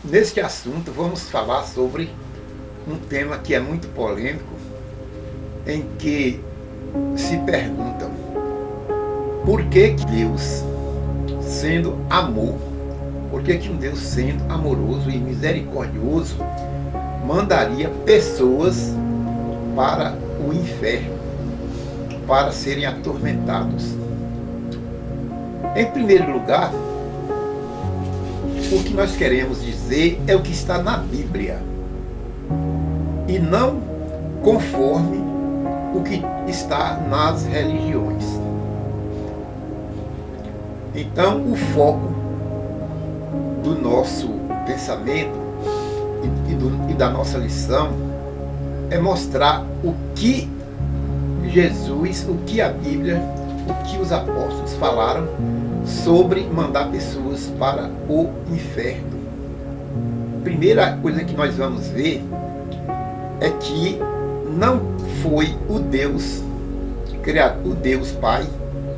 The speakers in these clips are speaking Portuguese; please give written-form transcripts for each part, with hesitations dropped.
Neste assunto vamos falar sobre um tema que é muito polêmico, em que se perguntam por que Deus, sendo amor, por que um Deus sendo amoroso e misericordioso mandaria pessoas para o inferno, para serem atormentados? Em primeiro lugar, o que nós queremos dizer é o que está na Bíblia, e não conforme o que está nas religiões. Então, o foco do nosso pensamento e da nossa lição é mostrar o que Jesus, o que a Bíblia, o que os apóstolos falaram sobre mandar pessoas para o inferno. Primeira coisa que nós vamos ver é que não foi o Deus criado, o Deus Pai,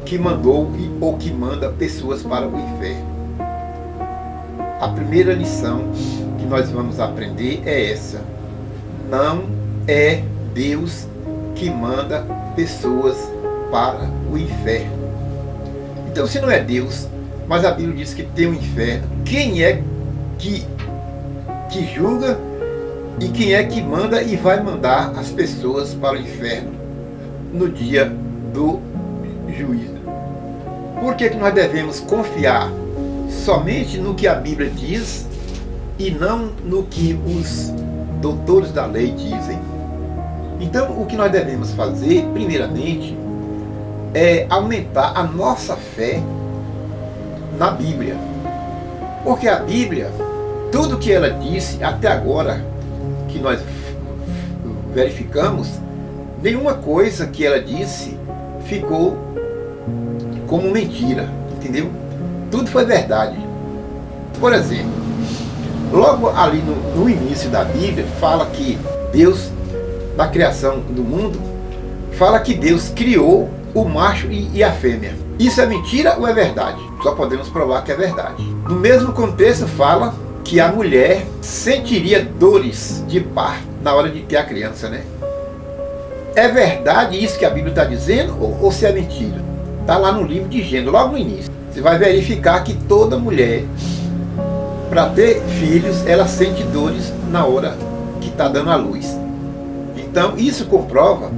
que mandou ou que manda pessoas para o inferno. A primeira lição que nós vamos aprender é essa: não é Deus que manda pessoas para o inferno. Então, se não é Deus, mas a Bíblia diz que tem um inferno, quem é que julga e quem é que manda e vai mandar as pessoas para o inferno no dia do juízo? Por que nós devemos confiar somente no que a Bíblia diz e não no que os doutores da lei dizem? Então, o que nós devemos fazer, primeiramente, é aumentar a nossa fé na Bíblia. Porque a Bíblia, tudo que ela disse até agora, que nós verificamos, nenhuma coisa que ela disse ficou como mentira, entendeu? Tudo foi verdade. Por exemplo, logo ali no início da Bíblia, fala que Deus, na criação do mundo, fala que Deus criou o macho e a fêmea. Isso é mentira ou é verdade? Só podemos provar que é verdade. No mesmo contexto fala que a mulher sentiria dores de parto na hora de ter a criança, né? É verdade isso que a Bíblia está dizendo ou se é mentira? Está lá no livro de Gênesis, logo no início. Você vai verificar que toda mulher, para ter filhos, ela sente dores na hora que está dando à luz. Então isso comprova,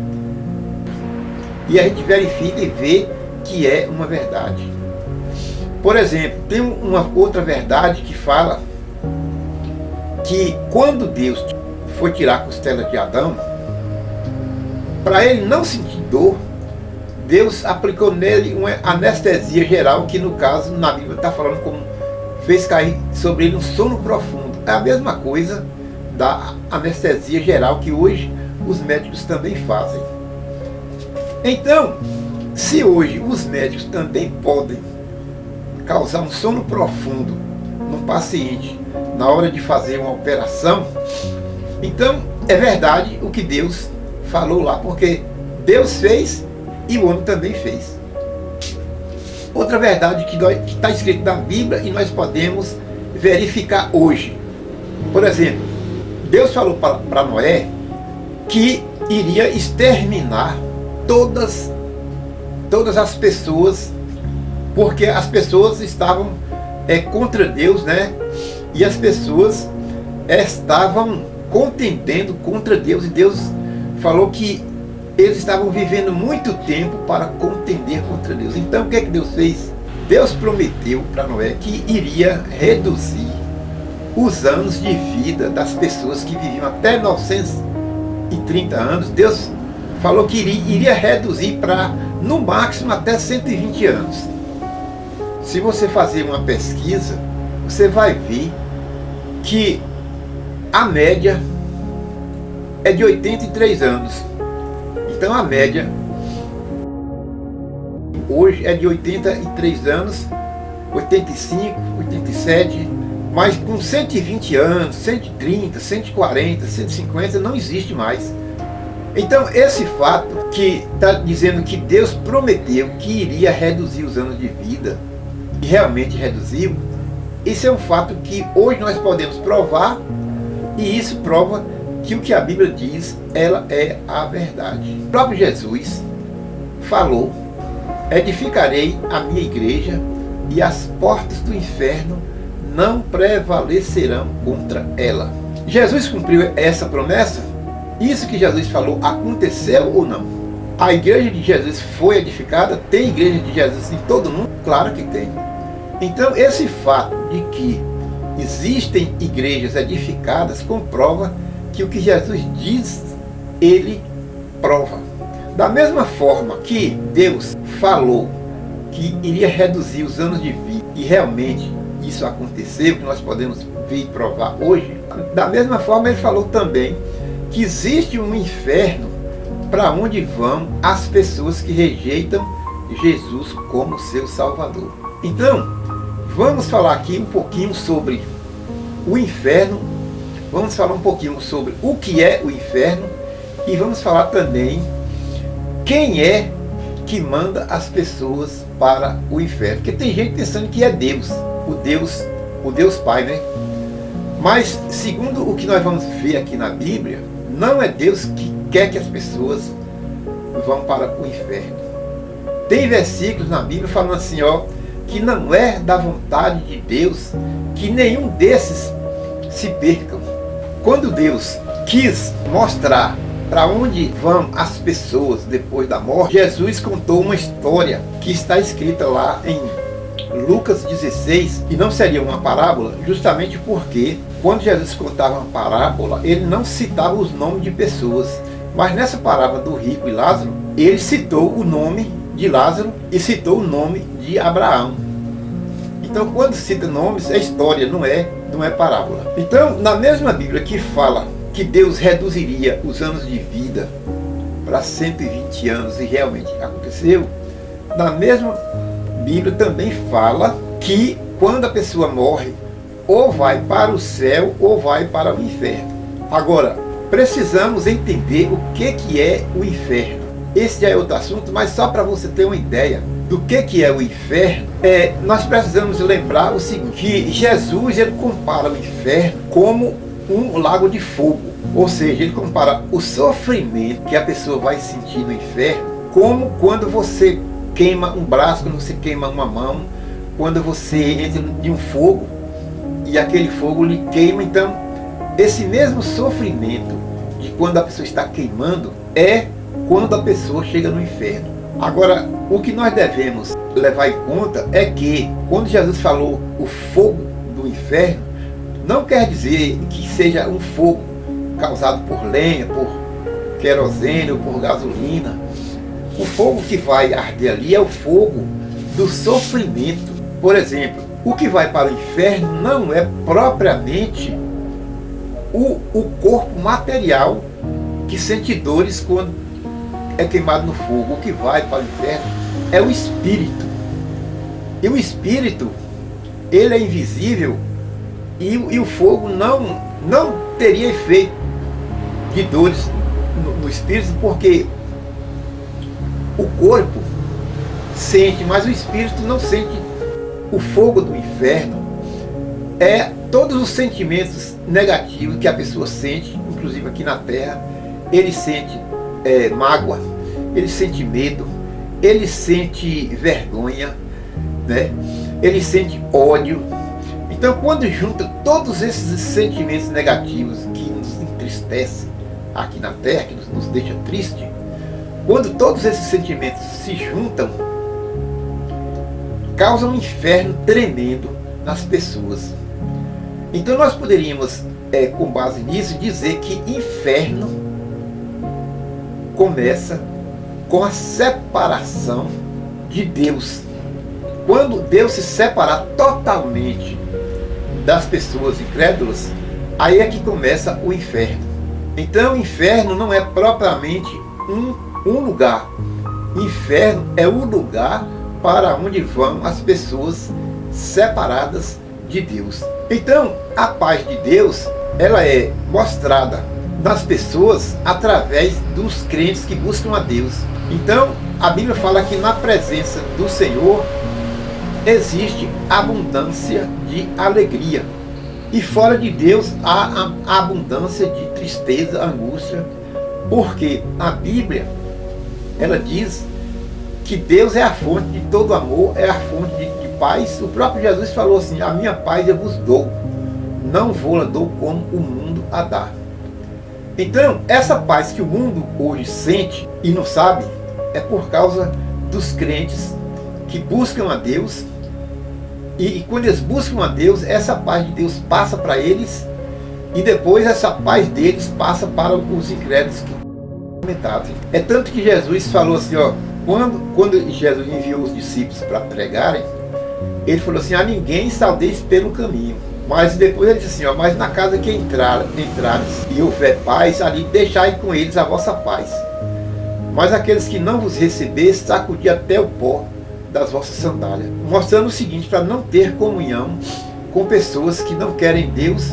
e a gente verifica e vê que é uma verdade. Por exemplo, tem uma outra verdade que fala que quando Deus foi tirar a costela de Adão, para ele não sentir dor, Deus aplicou nele uma anestesia geral, que no caso, na Bíblia está falando como fez cair sobre ele um sono profundo. É a mesma coisa da anestesia geral que hoje os médicos também fazem. Então, se hoje os médicos também podem causar um sono profundo no paciente na hora de fazer uma operação, então é verdade o que Deus falou lá, porque Deus fez e o homem também fez. Outra verdade que está escrito na Bíblia e nós podemos verificar hoje. Por exemplo, Deus falou para Noé que iria exterminar todas as pessoas, porque as pessoas estavam contra Deus, né? E as pessoas estavam contendendo contra Deus, e Deus falou que eles estavam vivendo muito tempo para contender contra Deus. Então o que é que Deus fez? Deus prometeu para Noé que iria reduzir os anos de vida das pessoas que viviam até 930 anos. Deus falou que iria reduzir para, no máximo, até 120 anos. Se você fazer uma pesquisa, você vai ver que a média é de 83 anos. Então a média hoje é de 83 anos, 85, 87, mas com 120 anos, 130, 140, 150 não existe mais. Então esse fato que está dizendo que Deus prometeu que iria reduzir os anos de vida, e realmente reduziu, Isso é um fato que hoje nós podemos provar, e isso prova que o que a Bíblia diz, ela é a verdade. O próprio Jesus falou: edificarei a minha igreja e as portas do inferno não prevalecerão contra ela. Jesus cumpriu essa promessa? Isso que Jesus falou aconteceu ou não? A igreja de Jesus foi edificada? Tem igreja de Jesus em todo mundo? Claro que tem. Então esse fato de que existem igrejas edificadas comprova que o que Jesus diz, ele prova. Da mesma forma que Deus falou que iria reduzir os anos de vida, e realmente isso aconteceu, que nós podemos ver e provar hoje, da mesma forma ele falou também que existe um inferno para onde vão as pessoas que rejeitam Jesus como seu Salvador. Então, vamos falar aqui um pouquinho sobre o inferno, vamos falar um pouquinho sobre o que é o inferno, e vamos falar também quem é que manda as pessoas para o inferno. Porque tem gente pensando que é Deus, o Deus Pai, né? Mas, segundo o que nós vamos ver aqui na Bíblia, não é Deus que quer que as pessoas vão para o inferno. Tem versículos na Bíblia falando assim, que não é da vontade de Deus que nenhum desses se percam. Quando Deus quis mostrar para onde vão as pessoas depois da morte, Jesus contou uma história que está escrita lá em Lucas 16, e não seria uma parábola, justamente porque quando Jesus contava uma parábola, ele não citava os nomes de pessoas, mas nessa parábola do rico e Lázaro, ele citou o nome de Lázaro e citou o nome de Abraão. Então, quando cita nomes, é história, não é parábola. Então, na mesma Bíblia que fala que Deus reduziria os anos de vida para 120 anos, e realmente aconteceu, na mesma Bíblia também fala que quando a pessoa morre, ou vai para o céu ou vai para o inferno. Agora, precisamos entender o que é o inferno. Esse já é outro assunto, mas só para você ter uma ideia do que é o inferno, nós precisamos lembrar o seguinte, que Jesus ele compara o inferno como um lago de fogo. Ou seja, ele compara o sofrimento que a pessoa vai sentir no inferno como quando você queima um braço, quando você queima uma mão, quando você entra em um fogo e aquele fogo lhe queima. Então, esse mesmo sofrimento de quando a pessoa está queimando é quando a pessoa chega no inferno. Agora, o que nós devemos levar em conta é que quando Jesus falou o fogo do inferno, não quer dizer que seja um fogo causado por lenha, por querosene ou por gasolina. O fogo que vai arder ali é o fogo do sofrimento. Por exemplo, o que vai para o inferno não é propriamente o corpo material que sente dores quando é queimado no fogo. O que vai para o inferno é o espírito. E o espírito, ele é invisível, e o fogo não teria efeito de dores no espírito, porque o corpo sente, mas o espírito não sente. O fogo do inferno é todos os sentimentos negativos que a pessoa sente, inclusive aqui na terra. Ele sente mágoa, ele sente medo, ele sente vergonha, né? Ele sente ódio. Então, quando junta todos esses sentimentos negativos que nos entristecem aqui na terra, que nos deixa triste, quando todos esses sentimentos se juntam, causa um inferno tremendo nas pessoas. Então nós poderíamos, com base nisso, dizer que inferno começa com a separação de Deus. Quando Deus se separar totalmente das pessoas incrédulas, aí é que começa o inferno. Então o inferno não é propriamente um lugar. Inferno é o lugar para onde vão as pessoas separadas de Deus. Então, a paz de Deus, ela é mostrada nas pessoas através dos crentes que buscam a Deus. Então, a Bíblia fala que na presença do Senhor existe abundância de alegria. E fora de Deus há a abundância de tristeza, angústia, porque a Bíblia, ela diz que Deus é a fonte de todo amor, é a fonte de paz. O próprio Jesus falou assim: a minha paz eu vos dou, não vou-la dou como o mundo a dá. Então, essa paz que o mundo hoje sente e não sabe, é por causa dos crentes que buscam a Deus. E quando eles buscam a Deus, essa paz de Deus passa para eles, e depois essa paz deles passa para os incrédulos que comentaram. É tanto que Jesus falou assim, ó, quando Jesus enviou os discípulos para pregarem, ele falou assim: a ninguém saudeis pelo caminho. Mas depois ele disse assim, ó, mas na casa que entrares e houver paz, ali deixai com eles a vossa paz. Mas aqueles que não vos receber, sacudi até o pó das vossas sandálias. Mostrando o seguinte, para não ter comunhão com pessoas que não querem Deus,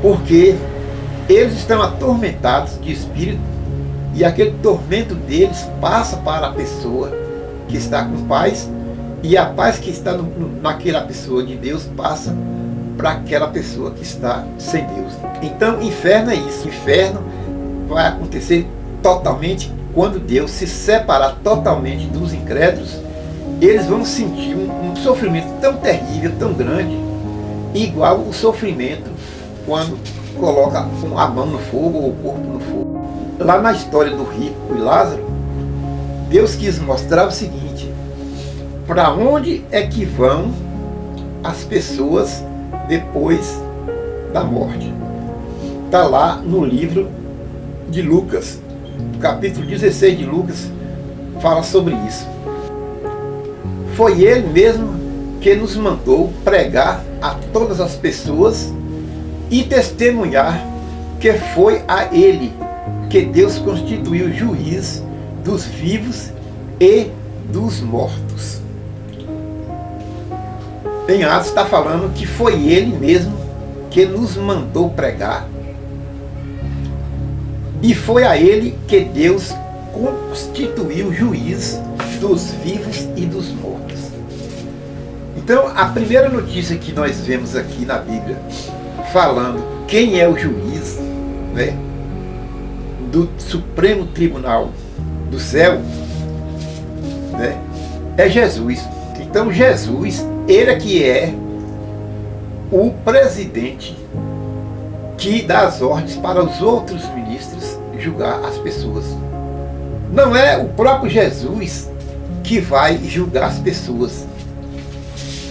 porque eles estão atormentados de espírito, e aquele tormento deles passa para a pessoa que está com paz, e a paz que está naquela pessoa de Deus passa para aquela pessoa que está sem Deus. Então, inferno é isso. Inferno vai acontecer totalmente quando Deus se separar totalmente dos incrédulos. Eles vão sentir um sofrimento tão terrível, tão grande, igual o sofrimento quando coloca a mão no fogo ou o corpo no fogo. Lá na história do rico e Lázaro, Deus quis mostrar o seguinte: para onde é que vão as pessoas depois da morte? Está lá no livro de Lucas, capítulo 16 de Lucas, fala sobre isso. Foi ele mesmo que nos mandou pregar a todas as pessoas e testemunhar que foi a ele que Deus constituiu juiz dos vivos e dos mortos. Em Atos está falando que foi ele mesmo que nos mandou pregar, e foi a ele que Deus constituiu juiz dos vivos e dos mortos. Então, a primeira notícia que nós vemos aqui na Bíblia, falando quem é o juiz, né, do Supremo Tribunal do céu, né, é Jesus. Então, Jesus, ele é que é o presidente que dá as ordens para os outros ministros julgar as pessoas. Não é o próprio Jesus que vai julgar as pessoas.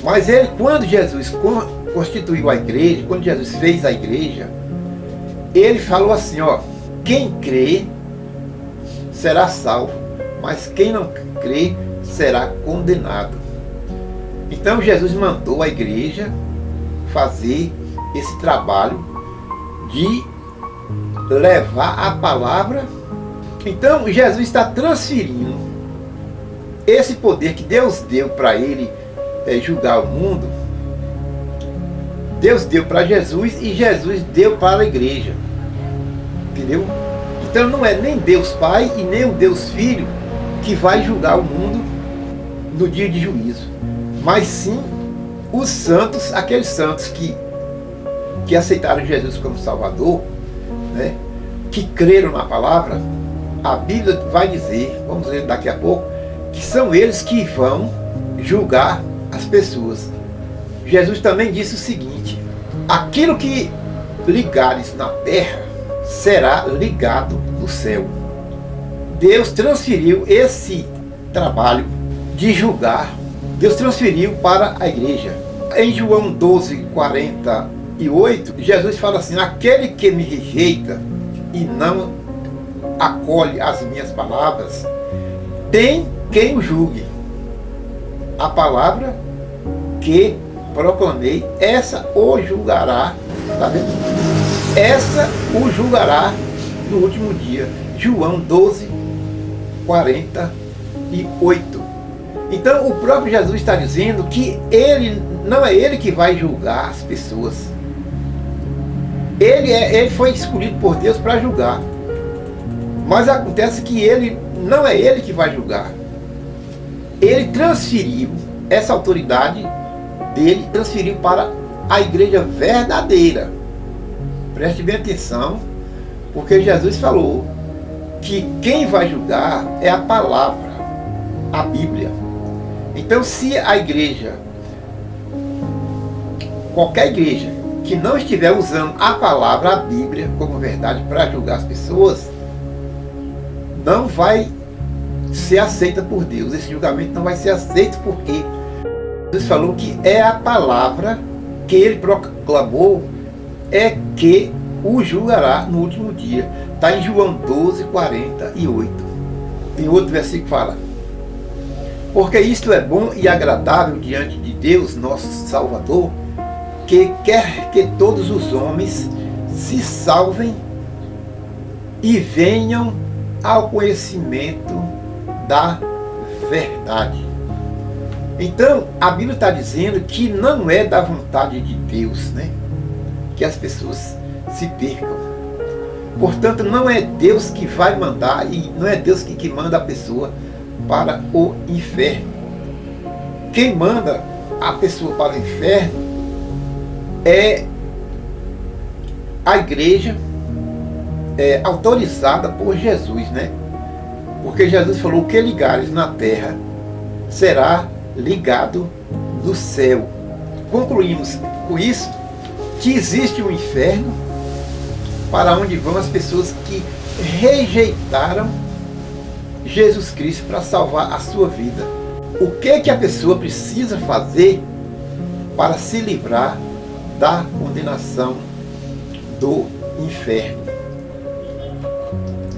Mas ele, quando Jesus constituiu a igreja, quando Jesus fez a igreja, ele falou assim, ó: quem crê será salvo, mas quem não crê será condenado. Então Jesus mandou a igreja fazer esse trabalho de levar a palavra. Então Jesus está transferindo esse poder que Deus deu para ele julgar o mundo. Deus deu para Jesus e Jesus deu para a igreja. Entendeu? Então não é nem Deus Pai e nem o Deus Filho que vai julgar o mundo no dia de juízo, mas sim os santos, aqueles santos que aceitaram Jesus como Salvador, né, que creram na palavra. A Bíblia vai dizer, vamos ler daqui a pouco, que são eles que vão julgar as pessoas. Jesus também disse o seguinte: aquilo que ligares na terra será ligado no céu. Deus transferiu esse trabalho de julgar, Deus transferiu para a igreja. Em João 12:48, Jesus fala assim: aquele que me rejeita e não acolhe as minhas palavras, tem quem o julgue. A palavra que proclamei, essa o julgará, tá vendo? Essa o julgará no último dia. João 12:48. Então o próprio Jesus está dizendo que ele não é ele que vai julgar as pessoas. Ele foi escolhido por Deus para julgar. Mas acontece que não é ele que vai julgar. Ele transferiu essa autoridade dele transferiu para a igreja verdadeira. Preste bem atenção, porque Jesus falou que quem vai julgar é a palavra, a Bíblia. Então, se a igreja, qualquer igreja que não estiver usando a palavra, a Bíblia, como verdade para julgar as pessoas, não vai ser aceita por Deus. Esse julgamento não vai ser aceito, porque Jesus falou que é a palavra que ele proclamou é que o julgará no último dia. Está em João 12:48. Tem outro versículo que fala: porque isto é bom e agradável diante de Deus, nosso Salvador, que quer que todos os homens se salvem e venham ao conhecimento da verdade. Então, a Bíblia está dizendo que não é da vontade de Deus, né, que as pessoas se percam. Portanto, não é Deus que vai mandar, e não é Deus que manda a pessoa para o inferno. Quem manda a pessoa para o inferno é a igreja autorizada por Jesus, né? Porque Jesus falou: o que ligares na terra será ligado no céu. Concluímos com isso que existe um inferno para onde vão as pessoas que rejeitaram Jesus Cristo para salvar a sua vida. O que a pessoa precisa fazer para se livrar da condenação do inferno?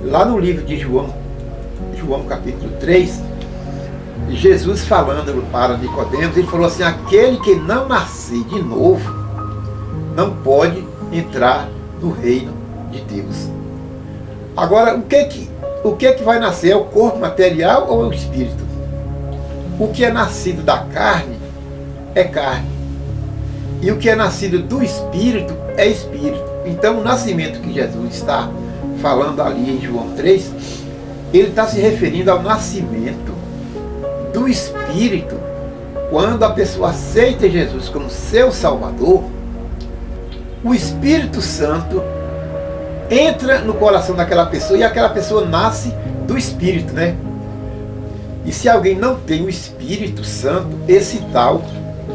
Lá no livro de João capítulo 3, Jesus falando para Nicodemos, ele falou assim: aquele que não nascer de novo não pode entrar no reino de Deus. Agora, o que vai nascer? É o corpo material ou é o espírito? O que é nascido da carne é carne, e o que é nascido do espírito é espírito. Então, o nascimento que Jesus está falando ali em João 3, ele está se referindo ao nascimento do espírito. Quando a pessoa aceita Jesus como seu Salvador, o Espírito Santo entra no coração daquela pessoa e aquela pessoa nasce do Espírito, né? E se alguém não tem o Espírito Santo, esse tal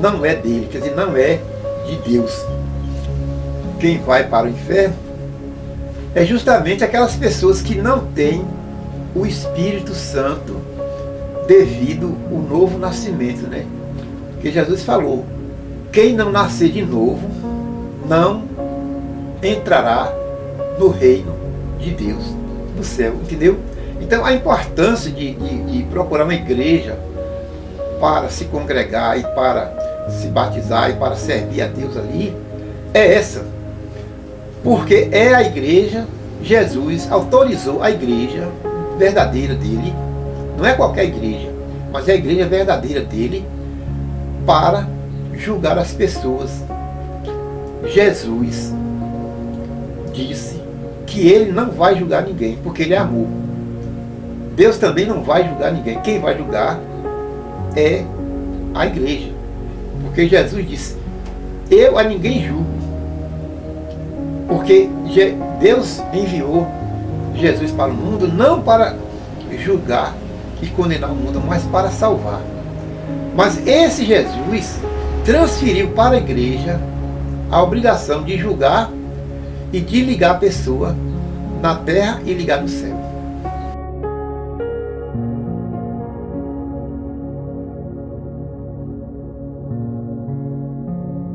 não é dele, quer dizer, não é de Deus. Quem vai para o inferno é justamente aquelas pessoas que não têm o Espírito Santo devido ao novo nascimento, né? Que Jesus falou: quem não nascer de novo não entrará no reino de Deus, no céu, entendeu? Então, a importância de procurar uma igreja para se congregar e para se batizar e para servir a Deus ali é essa. Porque é a igreja, Jesus autorizou a igreja verdadeira dele, não é qualquer igreja, mas é a igreja verdadeira dele, para julgar as pessoas. Jesus disse que ele não vai julgar ninguém, porque ele é amor. Deus também não vai julgar ninguém. Quem vai julgar é a igreja. Porque Jesus disse: eu a ninguém julgo. Porque Deus enviou Jesus para o mundo não para julgar e condenar o mundo, mas para salvar. Mas esse Jesus transferiu para a igreja a obrigação de julgar e de ligar a pessoa na terra e ligar no céu.